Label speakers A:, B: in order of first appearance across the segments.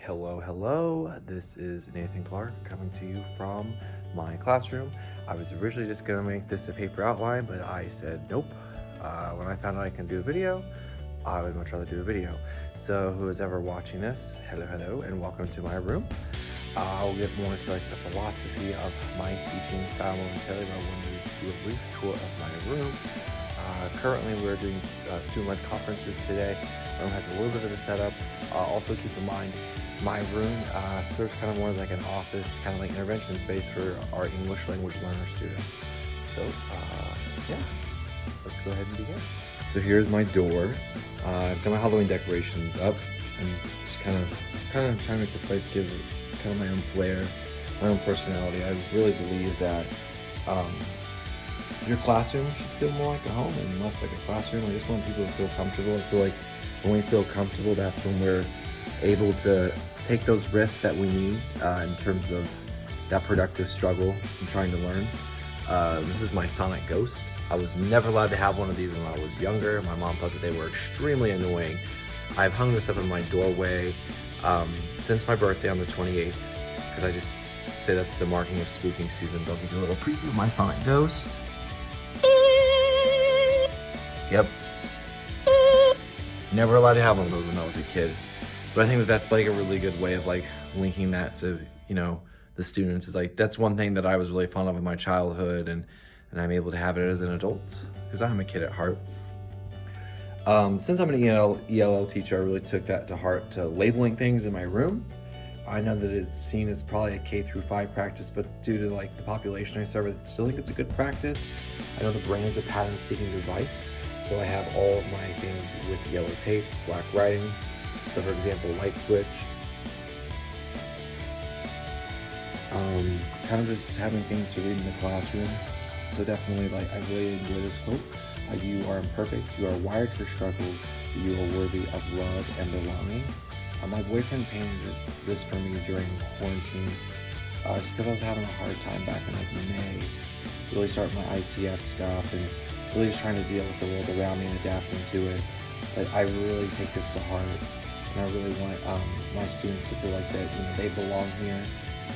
A: Hello. This is Nathan Clark coming to you from my classroom. I was originally just gonna make this a paper outline, but I said nope. When I found out I can do a video, I would much rather do a video. So who is ever watching this, hello, and welcome to my room. I'll get more into the philosophy of my teaching style momentarily, but I wanted to do a brief tour of my room. Currently, we're doing student-led conferences today. My room has a little bit of a setup. Also, keep in mind, my room serves kind of more as like an office, kind of like intervention space for our English language learner students. So, yeah, let's go ahead and begin. So here's my door. I've got my Halloween decorations up, and just kind of trying to make the place give kind of my own flair, my own personality. I really believe that your classroom should feel more like a home and less like a classroom. I just want people to feel comfortable. I feel like when we feel comfortable, that's when we're able to take those risks that we need in terms of that productive struggle and trying to learn. This is my Sonic Ghost. I was never allowed to have one of these when I was younger. My mom thought that they were extremely annoying. I've hung this up in my doorway since my birthday on the 28th, because I just say that's the marking of spooking season. They'll give you a little preview of my Sonic Ghost. Yep. Never allowed to have one of those when I was a kid. But I think that that's like a really good way of like linking that to, you know, the students. Is like, that's one thing that I was really fond of in my childhood, and I'm able to have it as an adult because I'm a kid at heart. Since I'm an ELL teacher, I really took that to heart, to labeling things in my room. I know that it's seen as probably a K-5 practice, but due to like the population I serve, I still think it's a good practice. I know the brain is a pattern-seeking device, so I have all of my things with yellow tape, black writing. So for example, light switch. Kind of just having things to read in the classroom. So definitely, like, I really enjoy this quote. You are imperfect, you are wired for struggle, you are worthy of love and belonging. My boyfriend painted this for me during quarantine, just because I was having a hard time back in like May, really starting my ITF stuff and really just trying to deal with the world around me and adapting to it. But I really take this to heart, and I really want my students to feel like that, you know, they belong here,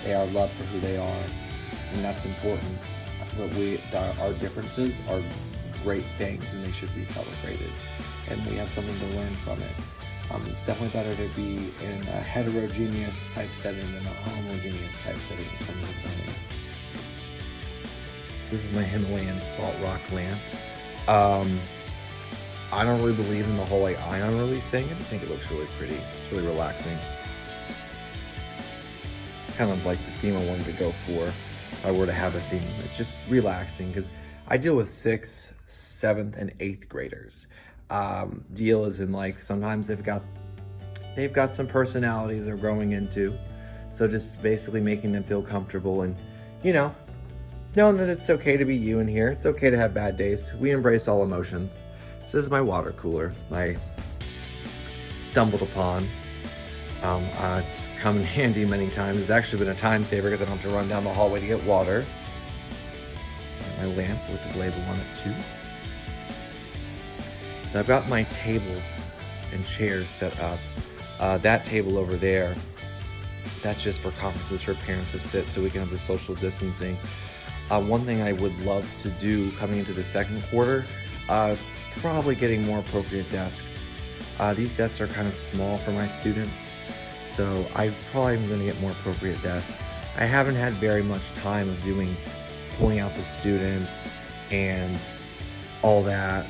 A: they are loved for who they are, and that's important. But our differences are great things, and they should be celebrated, and we have something to learn from it. It's definitely better to be in a heterogeneous type setting than a homogeneous type setting in terms of learning. So this is my Himalayan salt rock lamp. I don't really believe in the whole like ion release thing. I just think it looks really pretty. It's really relaxing. It's kind of like the theme I wanted to go for if I were to have a theme. It's just relaxing because I deal with 6th, 7th, and 8th graders. Deal is in like sometimes they've got some personalities they're growing into, so just basically making them feel comfortable and, you know, knowing that it's okay to be you in here. It's okay to have bad days. We embrace all emotions. So this is my water cooler I stumbled upon. It's come in handy many times. It's actually been a time saver because I don't have to run down the hallway to get water. My lamp with the label on it too. So I've got my tables and chairs set up. That table over there, that's just for conferences for parents to sit so we can have the social distancing. One thing I would love to do coming into the second quarter, probably getting more appropriate desks. These desks are kind of small for my students, so I probably am going to get more appropriate desks. I haven't had very much time of pulling out the students and all that,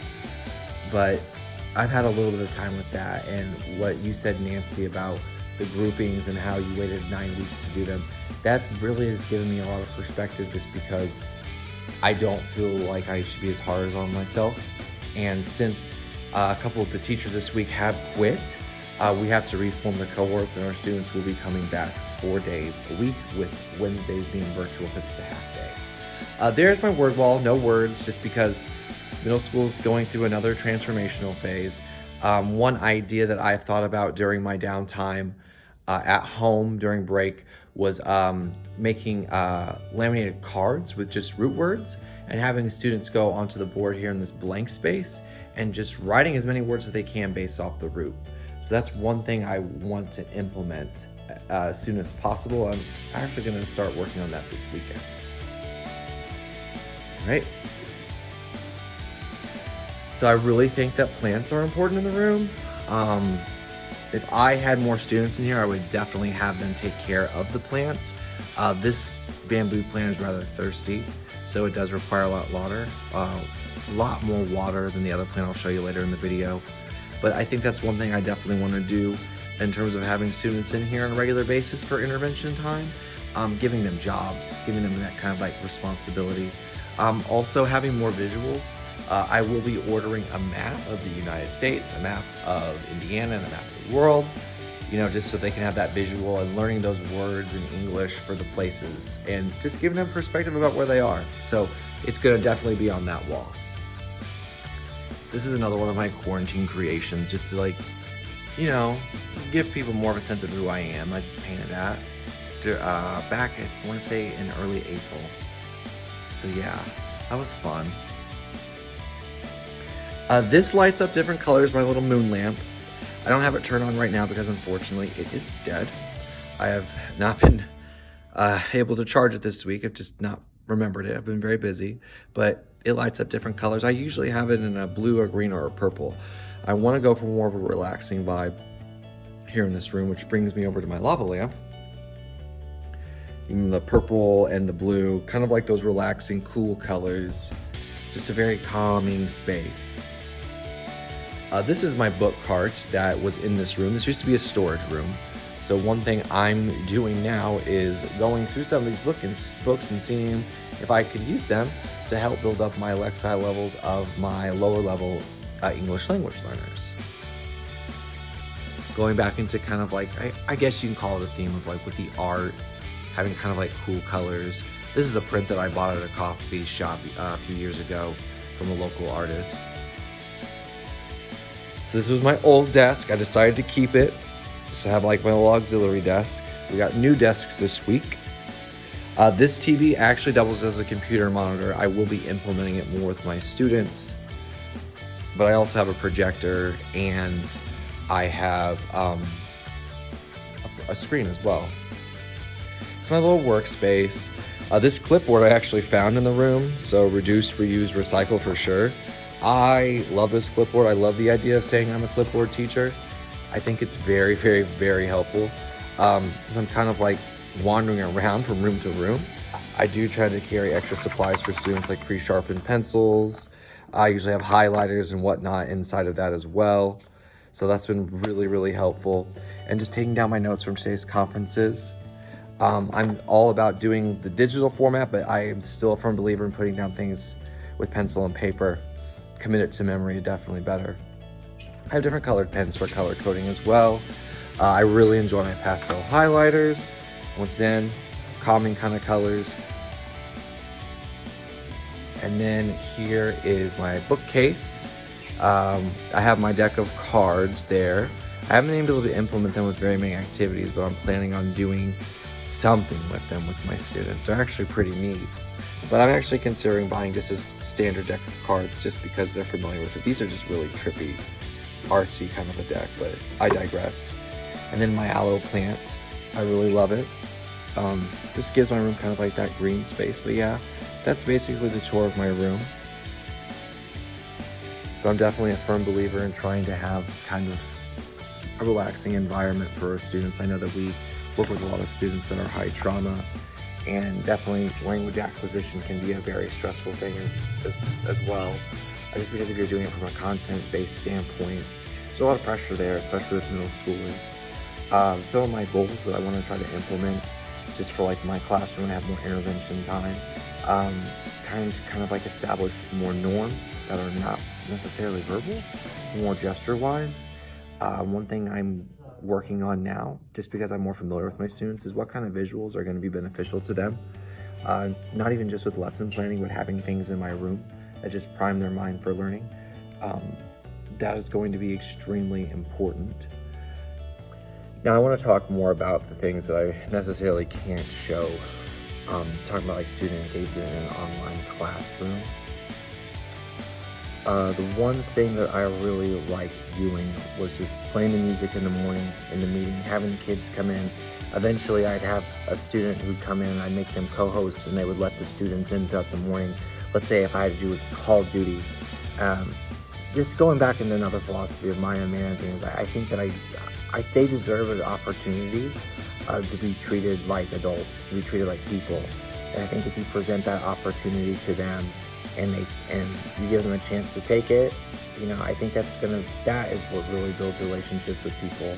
A: but I've had a little bit of time with that. And what you said, Nancy, about the groupings and how you waited 9 weeks to do them, that really has given me a lot of perspective, just because I don't feel like I should be as hard on myself. And since a couple of the teachers this week have quit, we have to reform the cohorts, and our students will be coming back 4 days a week, with Wednesdays being virtual because it's a half day. There's my word wall, no words, just because middle school is going through another transformational phase. One idea that I've thought about during my downtime at home during break was making laminated cards with just root words, and having students go onto the board here in this blank space and just writing as many words as they can based off the root. So that's one thing I want to implement as soon as possible. I'm actually going to start working on that this weekend. All right. So I really think that plants are important in the room. If I had more students in here, I would definitely have them take care of the plants. This bamboo plant is rather thirsty, so it does require a lot more water than the other plant I'll show you later in the video. But I think that's one thing I definitely want to do in terms of having students in here on a regular basis for intervention time, giving them jobs, giving them that kind of like responsibility. Also having more visuals. I will be ordering a map of the United States, a map of Indiana, and a map of the world, you know, just so they can have that visual and learning those words in English for the places and just giving them perspective about where they are. So it's going to definitely be on that wall. This is another one of my quarantine creations, just to like, you know, give people more of a sense of who I am. I just painted that back, I want to say in early April. So yeah, that was fun. This lights up different colors, my little moon lamp. I don't have it turned on right now because unfortunately it is dead. I have not been able to charge it this week. I've just not remembered it. I've been very busy, but it lights up different colors. I usually have it in a blue or green or a purple. I want to go for more of a relaxing vibe here in this room, which brings me over to my lava lamp. Even the purple and the blue, kind of like those relaxing, cool colors. Just a very calming space. This is my book cart that was in this room. This used to be a storage room. So one thing I'm doing now is going through some of these books and seeing if I could use them to help build up my Lexile levels of my lower level English language learners. Going back into kind of like, I guess you can call it a theme of like with the art, having kind of like cool colors. This is a print that I bought at a coffee shop a few years ago from a local artist. So this was my old desk. I decided to keep it just to have like my little auxiliary desk. We got new desks this week. This TV actually doubles as a computer monitor. I will be implementing it more with my students, but I also have a projector and I have a screen as well. It's my little workspace. This clipboard I actually found in the room, so reduce, reuse, recycle for sure. I love this clipboard. I love the idea of saying I'm a clipboard teacher. I think it's very, very, very helpful. Since I'm kind of like wandering around from room to room, I do try to carry extra supplies for students like pre-sharpened pencils. I usually have highlighters and whatnot inside of that as well. So that's been really, really helpful. And just taking down my notes from today's conferences. I'm all about doing the digital format, but I am still a firm believer in putting down things with pencil and paper. Commit it to memory, definitely better. I have different colored pens for color coding as well. I really enjoy my pastel highlighters. Once again, calming kind of colors. And then here is my bookcase. I have my deck of cards there. I haven't been able to implement them with very many activities, but I'm planning on doing something with them with my students. They're actually pretty neat. But I'm actually considering buying just a standard deck of cards just because they're familiar with it. These are just really trippy, artsy kind of a deck, but I digress. And then my aloe plant, I really love it. This gives my room kind of like that green space, but yeah, that's basically the tour of my room. But I'm definitely a firm believer in trying to have kind of a relaxing environment for our students. I know that we work with a lot of students that are high trauma, and definitely language acquisition can be a very stressful thing as well. Just because if you're doing it from a content-based standpoint, there's a lot of pressure there, especially with middle schoolers. Some of my goals that I want to try to implement just for like my classroom and have more intervention time, trying to kind of like establish more norms that are not necessarily verbal, more gesture-wise. One thing I'm working on now, just because I'm more familiar with my students, is what kind of visuals are going to be beneficial to them. Not even just with lesson planning, but having things in my room that just prime their mind for learning. That is going to be extremely important. Now I want to talk more about the things that I necessarily can't show. Talking about like student engagement in an online classroom. The one thing that I really liked doing was just playing the music in the morning in the meeting, having kids come in
B: Eventually, I'd have a student who'd come in and I'd make them co-hosts, and they would let the students in throughout the morning. Let's say if I had to do a Call of Duty. Just going back into another philosophy of mine on managing is I think that they deserve an opportunity to be treated like adults, to be treated like people. And I think if you present that opportunity to them and you give them a chance to take it, I think that is what really builds relationships with people.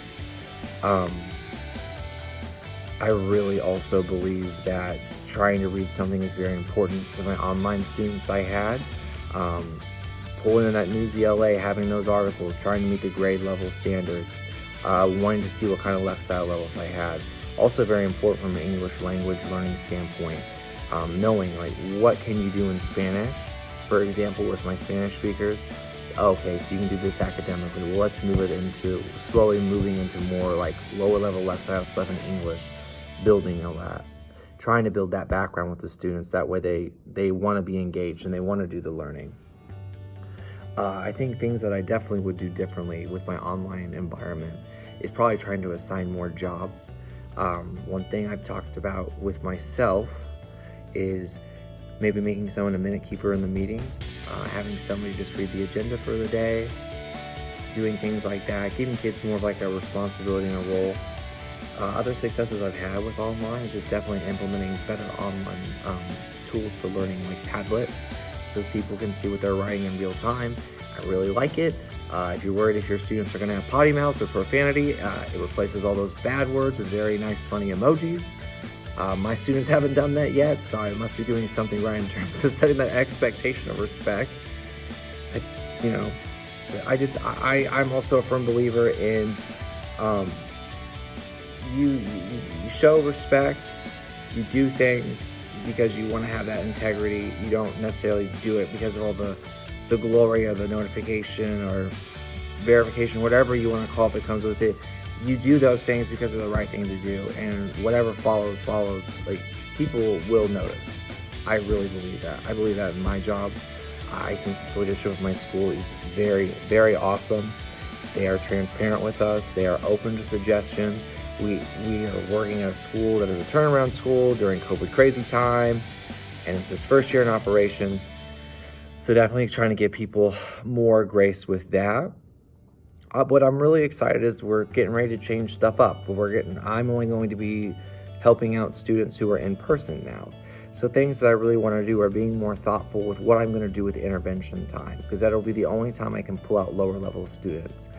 B: I really also believe that trying to read something is very important. With my online students I had, pulling in that Newsy LA, having those articles, trying to meet the grade level standards, wanting to see what kind of lexile levels I had. Also very important from an English language learning standpoint, knowing like what can you do in Spanish. For example, with my Spanish speakers, okay, so you can do this academically. Well, let's move it into slowly moving into more like lower level lexile stuff in English, building all that, trying to build that background with the students. That way they want to be engaged and they want to do the learning. I think things that I definitely would do differently with my online environment is probably trying to assign more jobs. One thing I've talked about with myself is maybe making someone a minute keeper in the meeting, having somebody just read the agenda for the day, doing things like that, giving kids more of like a responsibility and a role. Other successes I've had with online is just definitely implementing better online tools for learning, like Padlet, so people can see what they're writing in real time. I really like it. If you're worried if your students are going to have potty mouths or profanity, it replaces all those bad words with very nice, funny emojis. My students haven't done that yet, so I must be doing something right in terms of setting that expectation of respect. I'm also a firm believer in you show respect, you do things because you want to have that integrity. You don't necessarily do it because of all the glory of the notification or verification, whatever you want to call it that comes with it. You do those things because they're the right thing to do, and whatever follows. Like, people will notice. I really believe that. I believe that in my job. I think the leadership of my school is very, very awesome. They are transparent with us. They are open to suggestions. We are working at a school that is a turnaround school during COVID crazy time, and it's its first year in operation. So definitely trying to give people more grace with that. What I'm really excited is we're getting ready to change stuff up. I'm only going to be helping out students who are in person now. So things that I really want to do are being more thoughtful with what I'm going to do with intervention time, because that'll be the only time I can pull out lower level students.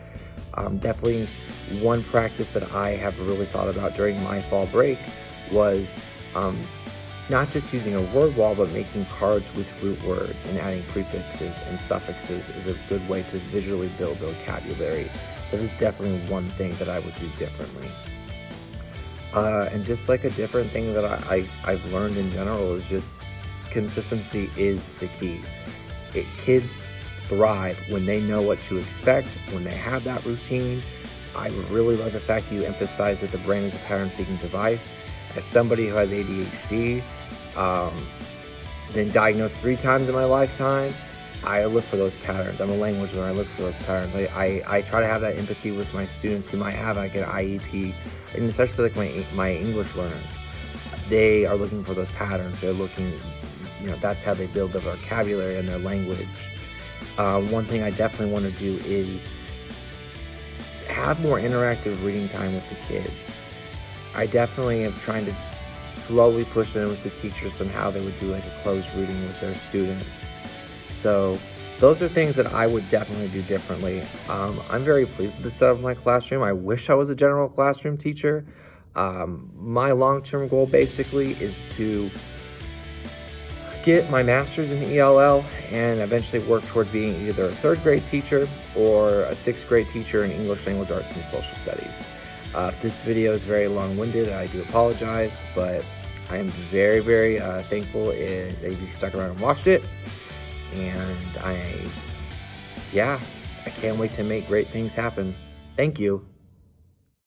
B: Definitely one practice that I have really thought about during my fall break was not just using a word wall, but making cards with root words and adding prefixes and suffixes is a good way to visually build vocabulary. That is definitely one thing that I would do differently. And just like a different thing that I've learned in general is just consistency is the key. Kids thrive when they know what to expect, when they have that routine. I really love the fact that you emphasize that the brain is a pattern-seeking device. As somebody who has ADHD, been diagnosed 3 times in my lifetime, I look for those patterns. I'm a language learner. I look for those patterns. I try to have that empathy with my students who might have like an IEP, and especially like my English learners. They are looking for those patterns. They're looking, that's how they build their vocabulary and their language. One thing I definitely want to do is have more interactive reading time with the kids. I definitely am trying to slowly push in with the teachers on how they would do like a closed reading with their students. So those are things that I would definitely do differently. I'm very pleased with the setup of my classroom. I wish I was a general classroom teacher. My long-term goal basically is to get my master's in ELL and eventually work towards being either a 3rd grade teacher or a 6th grade teacher in English language arts and social studies. This video is very long-winded. I do apologize, but I am very, very thankful that you stuck around and watched it. And I can't wait to make great things happen. Thank you.